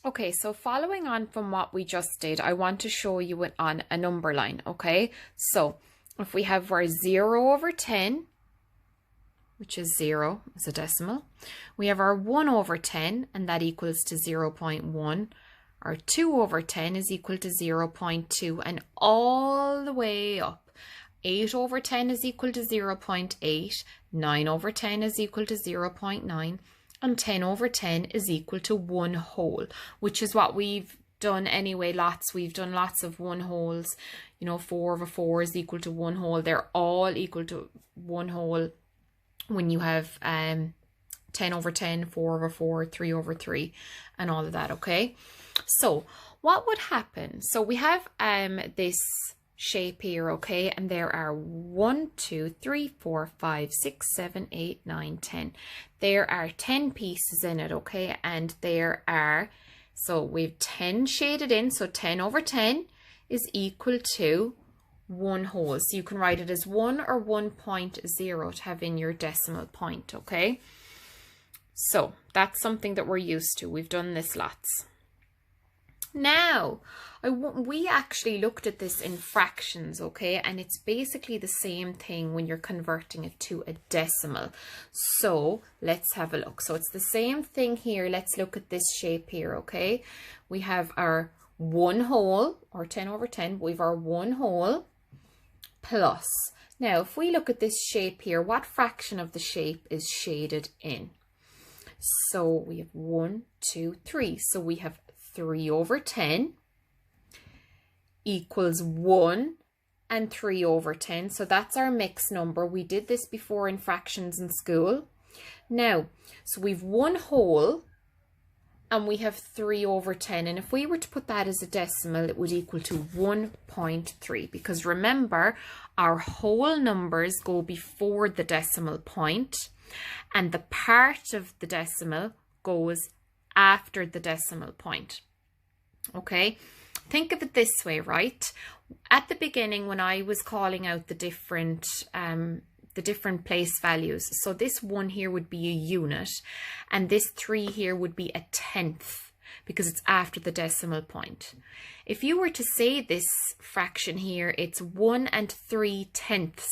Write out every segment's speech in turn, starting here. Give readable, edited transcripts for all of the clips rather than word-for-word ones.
Okay, so following on from what we just did, I want to show you it on a number line, okay? So if we have our 0 over 10, which is 0 as a decimal, we have our 1 over 10, and that equals to 0.1. Our 2 over 10 is equal to 0.2, and all the way up. 8 over 10 is equal to 0.8, 9 over 10 is equal to 0.9, and 10 over 10 is equal to 1 whole, which is what we've done anyway. We've done lots of 1 wholes. 4 over 4 is equal to 1 whole. They're all equal to 1 whole when you have 10 over 10, 4 over 4, 3 over 3, and all of that, okay? So what would happen? So we have this shape here, okay, and there are 1, 2, 3, 4, 5, 6, 7, 8, 9, 10. There are 10 pieces in it, okay, and so we've 10 shaded in, so 10 over 10 is equal to 1 whole. So you can write it as 1 or 1.0 to have in your decimal point, okay? So that's something that we're used to. We've done this lots. Now, we actually looked at this in fractions, okay? And it's basically the same thing when you're converting it to a decimal. So let's have a look. So it's the same thing here. Let's look at this shape here, okay? We have our 1 whole, or 10 over 10. We have our 1 whole plus. Now, if we look at this shape here, what fraction of the shape is shaded in? So we have 1, 2, 3. So we have 3 over 10 equals 1 and 3 over 10. So that's our mixed number. We did this before in fractions in school. Now, so we've 1 whole and we have 3 over 10. And if we were to put that as a decimal, it would equal to 1.3. Because remember, our whole numbers go before the decimal point, and the part of the decimal goes after the decimal point. Okay, think of it this way, right? At the beginning, when I was calling out the different place values, so this 1 here would be a unit, and this 3 here would be a tenth, because it's after the decimal point. If you were to say this fraction here, it's 1 and 3 tenths.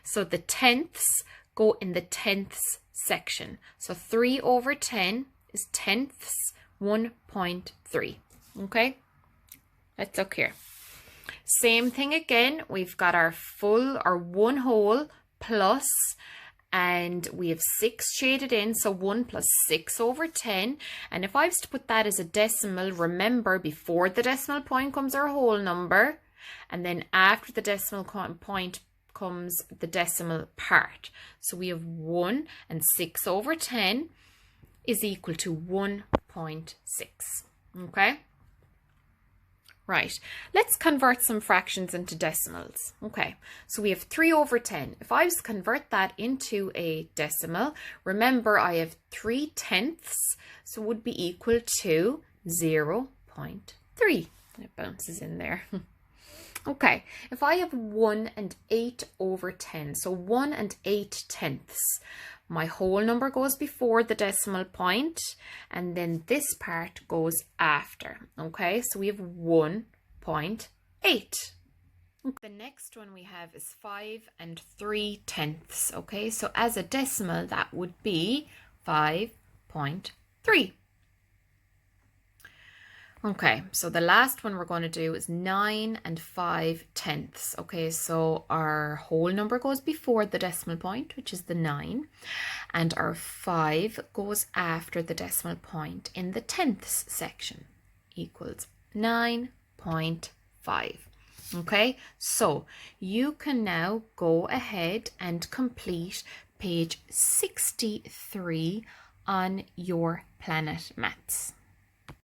So the tenths go in the tenths section. So 3 over 10 is tenths, 1.3. Okay, let's look here. Same thing again. We've got our 1 whole plus, and we have 6 shaded in, so 1 plus 6 over 10. And if I was to put that as a decimal, remember, before the decimal point comes our whole number, and then after the decimal point comes the decimal part. So we have 1 and 6 over 10 is equal to 1.6. Okay? Right, let's convert some fractions into decimals. Okay, so we have 3 over 10. If I was to convert that into a decimal, remember I have 3 tenths, so it would be equal to 0.3. It bounces in there. Okay, if I have 1 and 8 over 10, so 1 and 8 tenths, my whole number goes before the decimal point, and then this part goes after. Okay, so we have 1.8. The next one we have is 5 and 3 tenths. Okay, so as a decimal, that would be 5.3. Okay, so the last one we're going to do is 9 and 5 tenths. Okay, so our whole number goes before the decimal point, which is the 9, and our 5 goes after the decimal point in the tenths section, equals 9.5. Okay, so you can now go ahead and complete page 63 on your Planet Maths.